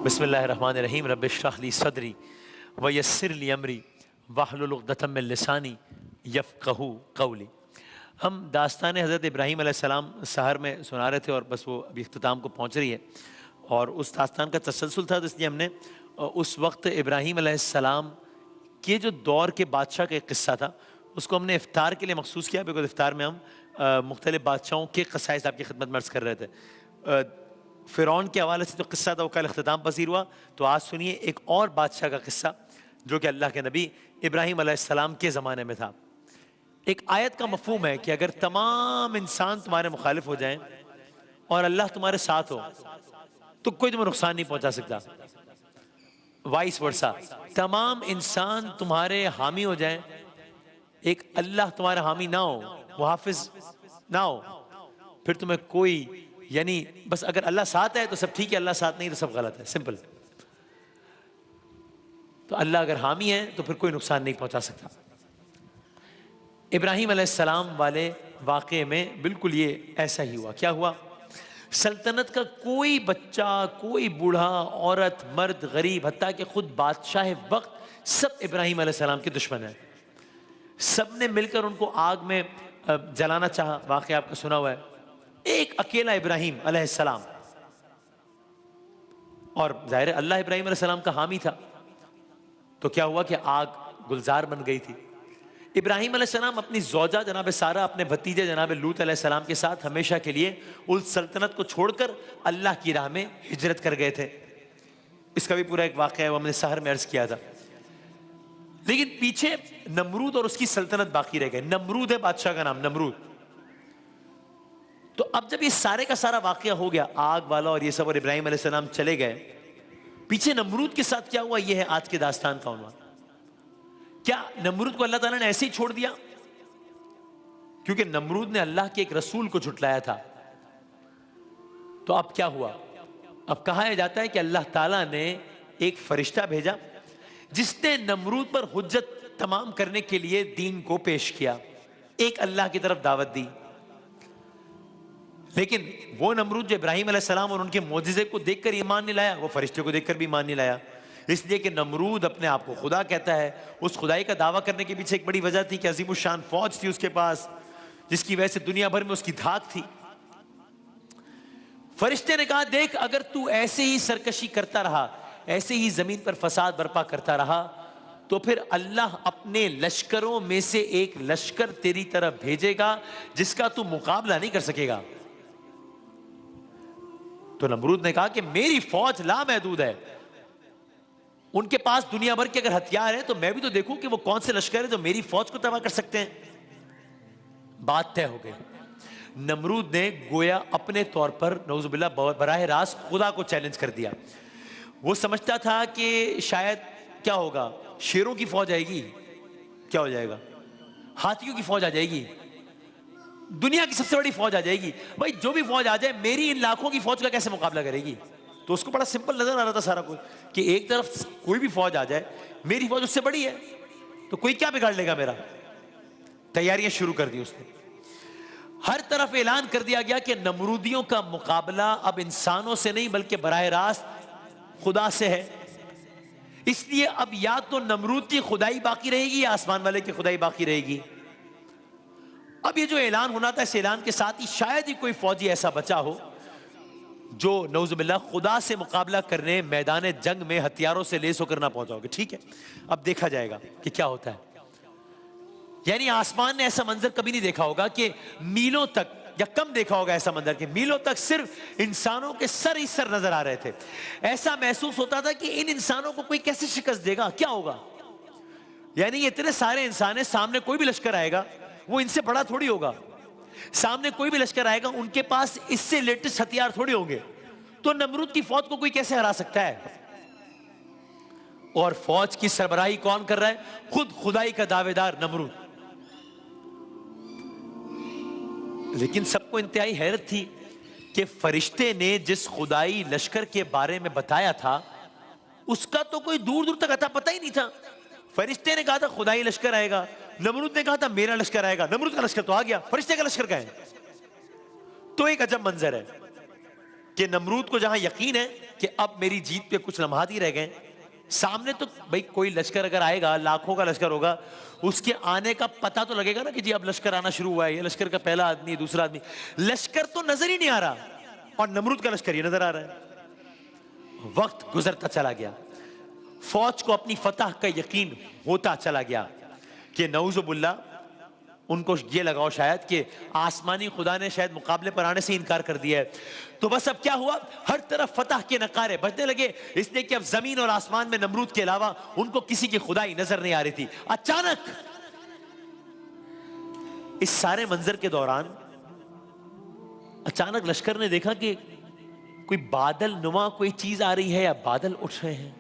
बिस्मिल्लाहिर्रहमानिर्रहीम रब्बिश्रह ली सदरी व यस्सिर ली अमरी वहलुल उक़दतम मिन लिसानी यफ़क़हू क़ौली। हम दास्तान हज़रत इब्राहीम अलैहिस्सलाम सहर में सुना रहे थे और बस वो अभी इख्तिताम को पहुँच रही है और उस दास्तान का तसलसल था, तो इसलिए हमने उस वक्त इब्राहीम अलैहिस्सलाम के जो दौर के बादशाह का एक किस्सा था उसको हमने इफ्तार के लिए मखसूस किया, बिकॉज इफ्तार में हम मुख्तलिफ बादशाहों के क़साइस आपकी खिदमत में अर्ज़ कर रहे थे। फ़िरौन के हवाले से जो किस्सा था वो कल इख्तिताम पसीर हुआ, तो आज सुनिए एक और बादशाह का किस्सा जो कि अल्लाह के नबी इब्राहीम अलैहिस्सलाम के ज़माने में था। एक आयत का मफ़हूम है कि अगर तमाम इंसान तुम्हारे मुखालिफ हो जाएं और अल्लाह तुम्हारे साथ हो तो कोई तुम्हें नुकसान नहीं पहुंचा सकता। वाइस वर्सा, तमाम इंसान तुम्हारे हामी हो जाएं, एक अल्लाह तुम्हारा हामी ना हो, मुहाफिज ना हो, फिर तुम्हें कोई, यानी बस अगर अल्लाह साथ है तो सब ठीक है, अल्लाह साथ नहीं तो सब गलत है, सिंपल। तो अल्लाह अगर हामी है तो फिर कोई नुकसान नहीं पहुंचा सकता। इब्राहीम अलैहिस्सलाम वाले वाक़े में बिल्कुल ये ऐसा ही हुआ। क्या हुआ? सल्तनत का कोई बच्चा, कोई बूढ़ा, औरत, मर्द, गरीब, हत्ता कि खुद बादशाह वक्त, सब इब्राहीम अलैहिस्सलाम के दुश्मन हैं। सब ने मिलकर उनको आग में जलाना चाहा, वाक़या आपका सुना हुआ है। एक अकेला इब्राहीम अलैहिस्सलाम, और ज़ाहिर है अल्लाह इब्राहीम अलैहिस्सलाम का हामी था, तो क्या हुआ कि आग गुलजार बन गई थी। इब्राहीम अलैहिस्सलाम अपनी ज़ौजा जनाब सारा, अपने भतीजे जनाब लूत अलैहिस्सलाम के साथ हमेशा के लिए उस सल्तनत को छोड़कर अल्लाह की राह में हिजरत कर गए थे। इसका भी पूरा एक वाक़या है, वो हमने सहर में अर्ज़ किया था। लेकिन पीछे नमरूद और उसकी सल्तनत बाकी रह गए। नमरूद है बादशाह का नाम, नमरूद। तो अब जब ये सारे का सारा वाक़या हो गया, आग वाला और ये सब, और इब्राहीम अलैहिस्सलाम चले गए, पीछे नमरूद के साथ क्या हुआ, ये है आज के दास्तान का उन्वान। क्या नमरूद को अल्लाह ताला ने ऐसे ही छोड़ दिया? क्योंकि नमरूद ने अल्लाह के एक रसूल को झुटलाया था। तो अब क्या हुआ? अब कहा जाता है कि अल्लाह ताला ने एक फरिश्ता भेजा जिसने नमरूद पर हुज्जत तमाम करने के लिए दीन को पेश किया, एक अल्लाह की तरफ दावत दी। लेकिन वो नमरूद जो इब्राहीम अलैहिस्सलाम और उनके मोजिज़े को देखकर ईमान नहीं लाया, वो फरिश्ते को देखकर भी ईमान नहीं लाया। इसलिए कि नमरूद अपने आप को खुदा कहता है। उस खुदाई का दावा करने के पीछे एक बड़ी वजह थी कि अज़ीमुश्शान फौज थी उसके पास, जिसकी वजह से दुनिया भर में उसकी धाक थी। फरिश्ते ने कहा, देख अगर तू ऐसे ही सरकशी करता रहा, ऐसे ही जमीन पर फसाद बर्पा करता रहा, तो फिर अल्लाह अपने लश्करों में से एक लश्कर तेरी तरफ भेजेगा जिसका तू मुकाबला नहीं कर सकेगा। तो नमरूद ने कहा कि मेरी फौज लामहदूद है, उनके पास दुनिया भर के अगर हथियार हैं तो मैं भी तो देखूं कि वो कौन से लश्कर है जो मेरी फौज को तबाह कर सकते हैं। बात तय हो गई। नमरूद ने गोया अपने तौर पर नऊजुबिल्लाह बराह रास्त खुदा को चैलेंज कर दिया। वो समझता था कि शायद क्या होगा, शेरों की फौज आएगी, क्या हो जाएगा, हाथियों की फौज आ जाएगी, दुनिया की सबसे बड़ी फौज आ जाएगी। भाई जो भी फौज आ जाए, मेरी इन लाखों की फौज का कैसे मुकाबला करेगी? तो उसको बड़ा सिंपल नजर आ रहा था सारा कुछ, कि एक तरफ कोई भी फौज आ जाए, मेरी फौज उससे बड़ी है, तो कोई क्या बिगाड़ लेगा मेरा। तैयारियां शुरू कर दी उसने। हर तरफ ऐलान कर दिया गया कि नमरूदियों का मुकाबला अब इंसानों से नहीं बल्कि बराह रास्त खुदा से है। इसलिए अब या तो नमरूद की खुदाई बाकी रहेगी या आसमान वाले की खुदाई बाकी रहेगी। अब ये जो ऐलान होना था, इस ऐलान के साथ ही शायद ही कोई फौजी ऐसा बचा हो जो नऊजुबिल्लाह खुदा से मुकाबला करने मैदान जंग में हथियारों से लेस होकर ना पहुंचाओगे। ठीक है, अब देखा जाएगा कि क्या होता है। यानी आसमान ने ऐसा मंजर कभी नहीं देखा होगा कि मीलों तक, या कम देखा होगा ऐसा मंजर कि मीलों तक सिर्फ इंसानों के सर ही सर नजर आ रहे थे। ऐसा महसूस होता था कि इन इंसानों को कोई कैसे शिकस्त देगा, क्या होगा। यानी ये इतने सारे इंसान हैं, सामने कोई भी लश्कर आएगा वो इनसे बड़ा थोड़ी होगा। सामने कोई भी लश्कर आएगा, उनके पास इससे लेटेस्ट हथियार थोड़ी होंगे। तो नमरूद की फौज को कोई कैसे हरा सकता है? और फौज की सरबराही कौन कर रहा है? खुद खुदाई का दावेदार नमरूद। लेकिन सबको इंतहाई हैरत थी कि फरिश्ते ने जिस खुदाई लश्कर के बारे में बताया था उसका तो कोई दूर दूर तक अता पता ही नहीं था। फरिश्ते ने कहा था खुदाई लश्कर आएगा, नमरूद ने कहा था मेरा लश्कर आएगा। नमरूद का लश्कर तो आ गया, फरिश्ते का लश्कर का है। तो एक अजब मंजर है। कि नमरूद को जहां यकीन है कि अब मेरी जीत पे कुछ लम्हात ही रह गए, सामने तो भाई कोई लश्कर अगर आएगा, लाखों का लश्कर होगा, उसके आने का पता तो लगेगा ना कि जी अब लश्कर आना शुरू हुआ है, ये लश्कर का पहला आदमी, दूसरा आदमी। लश्कर तो नजर ही नहीं आ रहा और नमरूद का लश्कर ये नजर आ रहा है। वक्त गुजरता चला गया, फौज को अपनी फतह का यकीन होता चला गया कि नऊजुबिल्लाह उनको ये लगाओ शायद कि आसमानी खुदा ने शायद मुकाबले पर आने से इनकार कर दिया है। तो बस अब क्या हुआ, हर तरफ फतह के नकारे बजने लगे, इसलिए कि अब जमीन और आसमान में नमरूद के अलावा उनको किसी की खुदाई नजर नहीं आ रही थी। अचानक इस सारे मंजर के दौरान अचानक लश्कर ने देखा कि कोई बादल नुमा कोई चीज आ रही है या बादल उठ रहे हैं।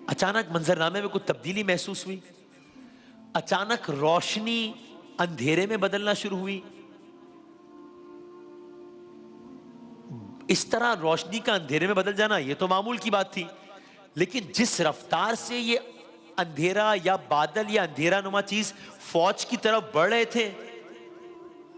अचानक मंजरनामे में कुछ तब्दीली महसूस हुई, अचानक रोशनी अंधेरे में बदलना शुरू हुई। इस तरह रोशनी का अंधेरे में बदल जाना ये तो मामूल की बात थी, लेकिन जिस रफ्तार से ये अंधेरा या बादल या अंधेरा नुमा चीज फौज की तरफ बढ़ रहे थे,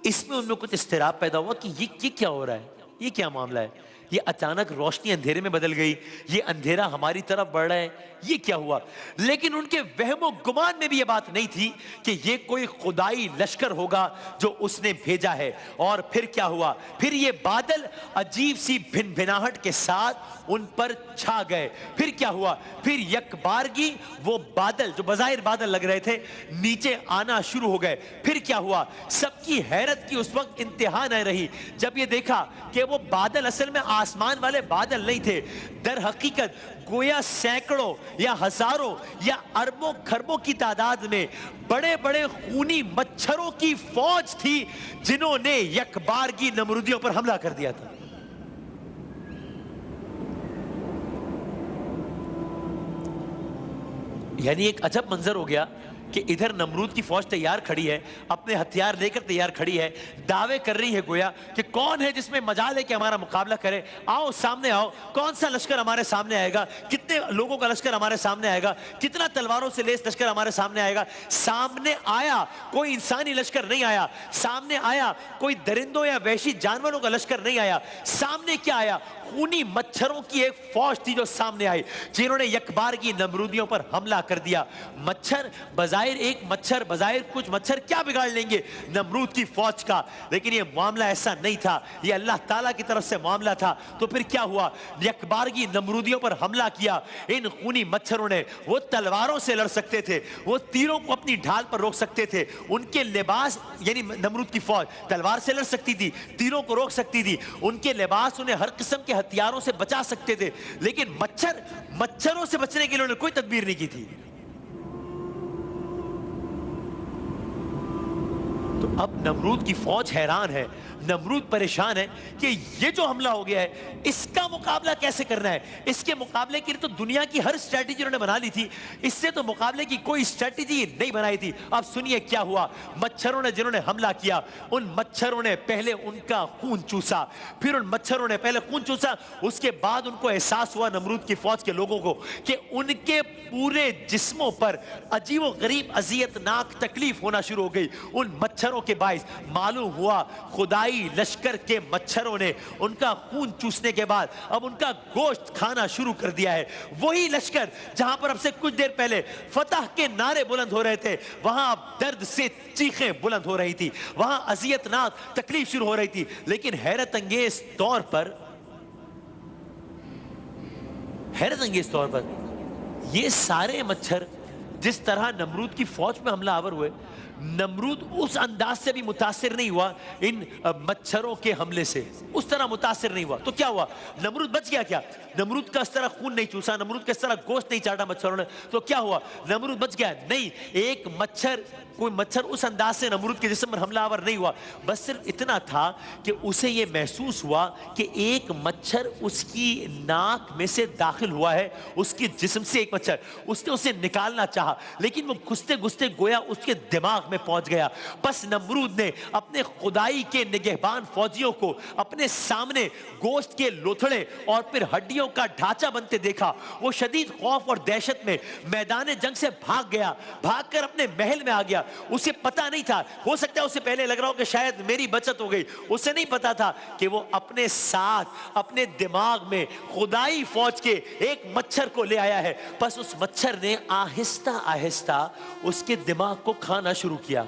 इसमें उनमें कुछ इस्तिराब पैदा हुआ कि ये क्या हो रहा है, ये क्या मामला है। ये अचानक रोशनी अंधेरे में बदल गई, ये अंधेरा हमारी तरफ बढ़ रहा है, ये क्या हुआ। लेकिन उनके वहमो गुमान में भी ये बात नहीं थी कि ये कोई खुदाई लश्कर होगा जो उसने भेजा है। और फिर क्या हुआ, फिर ये बादल अजीब सी भिनभिनाहट के साथ उन पर छा गए। फिर क्या हुआ, फिर यकबारगी वो बादल जो बज़ाहिर बादल लग रहे थे नीचे आना शुरू हो गए। फिर क्या हुआ, सबकी हैरत की उस वक्त इंतहा न रही जब ये देखा कि वो बादल असल में आसमान वाले बादल नहीं थे, दर हकीकत गोया सैकड़ों या हजारों या अरबों खरबों की तादाद में बड़े बड़े खूनी मच्छरों की फौज थी जिन्होंने यकबारगी नमरूदियों पर हमला कर दिया था। यानी एक अजब मंजर हो गया कि इधर नमरूद की फौज तैयार खड़ी है, अपने हथियार लेकर तैयार खड़ी है, दावे कर रही है गोया कि कौन है जिसमें मजाल है कि हमारा मुकाबला करे, आओ सामने आओ, कौन सा लश्कर हमारे सामने आएगा, कितने लोगों का लश्कर हमारे सामने आएगा, कितना तलवारों से लेस लश्कर हमारे सामने आएगा। सामने आया कोई इंसानी लश्कर नहीं आया, सामने आया कोई दरिंदों या वहशी जानवरों का लश्कर नहीं आया, सामने क्या आया, खूनी मच्छरों की एक फौज थी जो सामने आई, जिन्होंने यकबारगी नमरूदियों पर हमला कर दिया। मच्छर बजाहिर एक मच्छर, बजाहिर कुछ मच्छर क्या बिगाड़ लेंगे नमरूद की फौज का, लेकिन ये मामला ऐसा नहीं था, ये अल्लाह ताला की तरफ से मामला था। तो फिर क्या हुआ, यकबारगी नमरूदियों पर हमला किया। इन खूनी मच्छरों ने, वो तलवारों से लड़ सकते थे, वो तीरों को अपनी ढाल पर रोक सकते थे, उनके लिबास यानी नमरूद की फौज तलवार से लड़ सकती थी, तीरों को रोक सकती थी, उनके लिबास उन्हें हर किस्म के हथियारों से बचा सकते थे, लेकिन मच्छरों से बचने के लिए उन्होंने कोई तदबीर नहीं की थी। तो अब नमरूद की फौज हैरान है, नमरूद परेशान है कि ये जो हमला हो गया है इसका मुकाबला कैसे करना है। इसके मुकाबले के लिए तो दुनिया की हर स्ट्रेटेजी उन्होंने बना ली थी, इससे तो मुकाबले की कोई स्ट्रेटेजी नहीं बनाई थी। अब सुनिए क्या हुआ, मच्छरों ने जिन्होंने हमला किया, उन मच्छरों ने पहले उनका खून चूसा, फिर उन मच्छरों ने पहले खून चूसा, उसके बाद उनको एहसास हुआ नमरूद की फौज के लोगों को कि उनके पूरे जिस्मों पर अजीब व गरीब अजियतनाक तकलीफ होना शुरू हो गई। उन मच्छरों के बाइस मालूम हुआ खुदाई लश्कर के मच्छरों ने उनका खून चूसने के बाद अब उनका गोश्त खाना शुरू कर दिया है। वही लश्कर जहां पर अब से कुछ देर पहले फतह के नारे बुलंद हो रहे थे, वहां अब दर्द से चीखें बुलंद हो रही थी, वहां अजियतनाक तकलीफ शुरू हो रही थी। लेकिन हैरत अंगेज तौर पर ये सारे मच्छर जिस तरह नमरूद की फौज में हमला आवर हुए, नमरूद उस अंदाज से भी मुतासिर नहीं हुआ इन मच्छरों के हमले से, उस तरह मुतासिर नहीं हुआ। तो क्या हुआ, नमरूद बच गया क्या? नमरूद का इस तरह खून नहीं चूसा, नमरूद का इस तरह गोश्त नहीं चाटा मच्छरों ने, तो क्या हुआ, नमरूद बच गया? नहीं, एक मच्छर, कोई मच्छर उस अंदाज से नमरूद के जिस्म पर हमलावर नहीं हुआ। बस सिर्फ इतना था कि उसे यह महसूस हुआ कि एक मच्छर उसकी नाक में से दाखिल हुआ है, उसके जिस्म से एक मच्छर, उसने उसे निकालना चाहा, लेकिन वो घुसते घुसते गोया उसके दिमाग में पहुंच गया। बस नमरूद ने अपने खुदाई के निगहबान फौजियों को अपने सामने गोश्त के लोथड़े और फिर हड्डियों का ढांचा बनते देखा। वो शदीद खौफ और दहशत में मैदान जंग से भाग गया, भागकर अपने महल में आ गया। उसे पता नहीं था, हो सकता है उसे पहले लग रहा हो कि शायद मेरी बचत हो गई, उसे नहीं पता था कि वो अपने साथ अपने दिमाग में खुदाई फौज के एक मच्छर को ले आया है। बस उस मच्छर ने आहिस्ता आहिस्ता उसके दिमाग को खाना शुरू किया।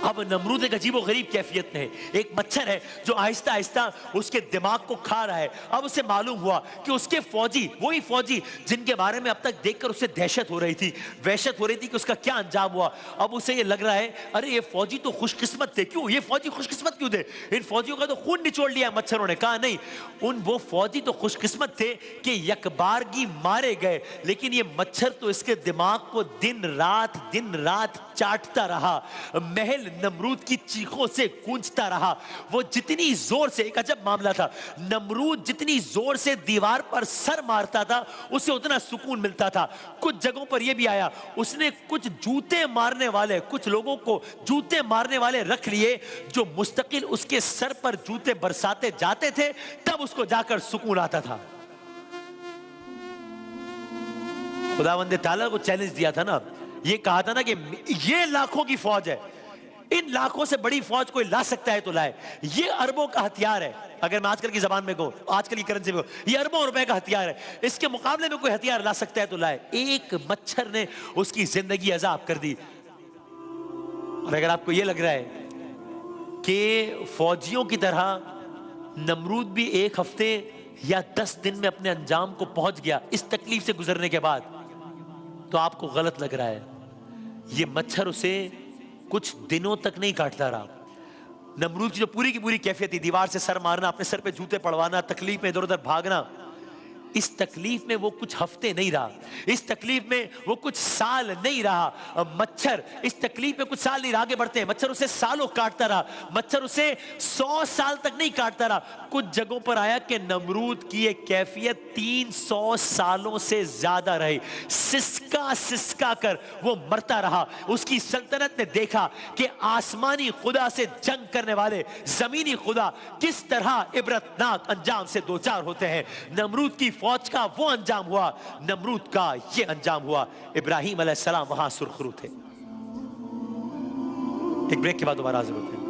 अब नमरूद एक अजीब गरीब कैफियत में है। एक मच्छर है जो आहिस्ता आहिस्ता उसके दिमाग को खा रहा है। अब उसे मालूम हुआ कि उसके फौजी, वही फौजी जिनके बारे में अब तक देखकर उसे दहशत हो रही थी, वहशत हो रही थी कि उसका क्या अंजाम हुआ, अब उसे ये लग रहा है अरे ये फौजी तो खुशकिस्मत थे। क्यों ये फौजी खुशकिस्मत क्यों थे? इन फौजियों का तो खून निचोड़ लिया मच्छरों ने। कहा नहीं, वो फौजी तो खुशकिस्मत थे कि यकबारगी मारे गए, लेकिन ये मच्छर तो इसके दिमाग को दिन रात चाटता रहा। महल नमरूद की चीखों से गूंजता रहा। वो जितनी जोर से, एक अजब मामला था, नमरूद जितनी जोर से दीवार पर सर मारता था उसे उतना सुकून मिलता था। कुछ जगहों पर यह भी आया, उसने कुछ जूते मारने वाले, कुछ लोगों को जूते मारने वाले रख लिए जो मुस्तकिल उसके सर पर जूते बरसाते जाते थे, तब उसको जाकर सुकून आता था। खुदावंद ताला को चैलेंज दिया था ना, ये कहा था ना कि ये लाखों की फौज है, इन लाखों से बड़ी फौज कोई ला सकता है तो लाए। ये अरबों का हथियार है, अगर मैं आजकल की जबान में कहूं, आजकल की करेंसी में कहूं, ये अरबों रुपए का हथियार है। इसके मुकाबले में कोई हथियार ला सकता है तो लाए। एक मच्छर ने उसकी जिंदगी अजाब कर दी। और अगर आपको यह लग रहा है कि फौजियों की तरह नमरूद भी 1 हफ्ते या 10 दिन में अपने अंजाम को पहुंच गया इस तकलीफ से गुजरने के बाद, तो आपको गलत लग रहा है। ये मच्छर उसे कुछ दिनों तक नहीं काटता रहा। नमरूद की जो पूरी की पूरी कैफियत थी, दीवार से सर मारना, अपने सर पे जूते पड़वाना, तकलीफ में इधर उधर भागना, इस तकलीफ में वो कुछ हफ्ते नहीं रहा, इस तकलीफ में वो कुछ साल नहीं रहा। मच्छर इस तकलीफ में कुछ साल नहीं रहा, आगे बढ़ते हैं। मच्छर उसे सालों काटता रहा, मच्छर उसे 100 साल तक नहीं काटता रहा। कुछ जगहों पर आया कि नमरूद की एक कैफियत 300 सालों से ज्यादा रही। सिसका सिसका कर वो मरता रहा। उसकी सल्तनत ने देखा कि आसमानी खुदा से जंग करने वाले जमीनी खुदा किस तरह इबरतनाक अंजाम से दो चार होते हैं। नमरूद की फौज का वो अंजाम हुआ, नमरूद का ये अंजाम हुआ। इब्राहिम अलैहिस्सलाम वहां सुरखरू थे। एक ब्रेक के बाद दोबारा हाजिर होते हैं।